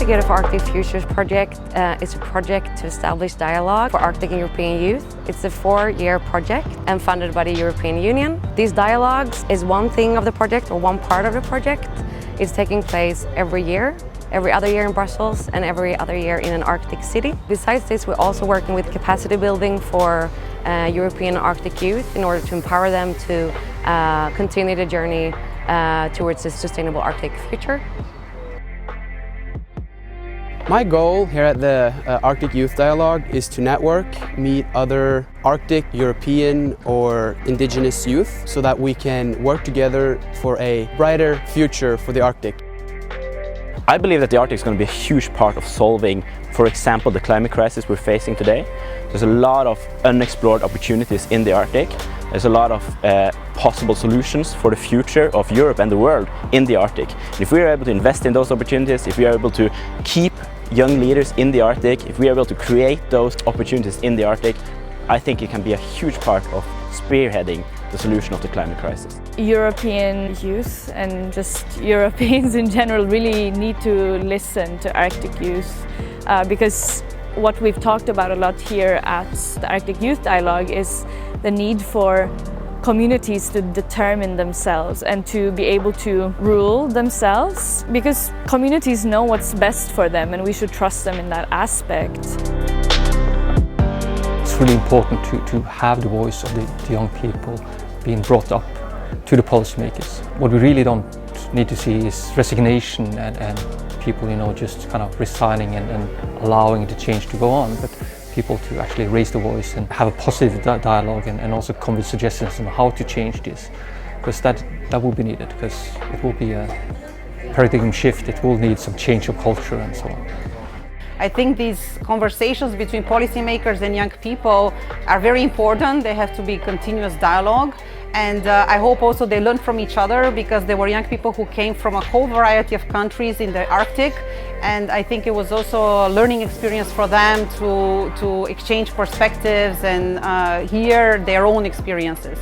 Together for Arctic Futures project is a project to establish dialogue for Arctic and European youth. It's a 4-year project and funded by the European Union. These dialogues is one thing of the project, or one part of the project. It's taking place every year, every other year in Brussels and every other year in an Arctic city. Besides this, we're also working with capacity building for European Arctic youth in order to empower them to continue the journey towards a sustainable Arctic future. My goal here at the Arctic Youth Dialogue is to network, meet other Arctic, European or Indigenous youth so that we can work together for a brighter future for the Arctic. I believe that the Arctic is going to be a huge part of solving, for example, the climate crisis we're facing today. There's a lot of unexplored opportunities in the Arctic. There's a lot of possible solutions for the future of Europe and the world in the Arctic. And if we are able to invest in those opportunities, if we are able to keep young leaders in the Arctic, if we are able to create those opportunities in the Arctic, I think it can be a huge part of spearheading the solution of the climate crisis. European youth and just Europeans in general really need to listen to Arctic youth because what we've talked about a lot here at the Arctic Youth Dialogue is the need for communities to determine themselves and to be able to rule themselves, because communities know what's best for them and we should trust them in that aspect. It's really important to have the voice of the young people being brought up to the policymakers. What we really don't need to see is resignation and people, just kind of resigning and allowing the change to go on, but people to actually raise the voice and have a positive dialogue and also come with suggestions on how to change this, because that will be needed, because it will be a paradigm shift. It will need some change of culture and so on. I think these conversations between policymakers and young people are very important. They have to be continuous dialogue. And I hope also they learn from each other, because there were young people who came from a whole variety of countries in the Arctic. And I think it was also a learning experience for them to exchange perspectives and hear their own experiences.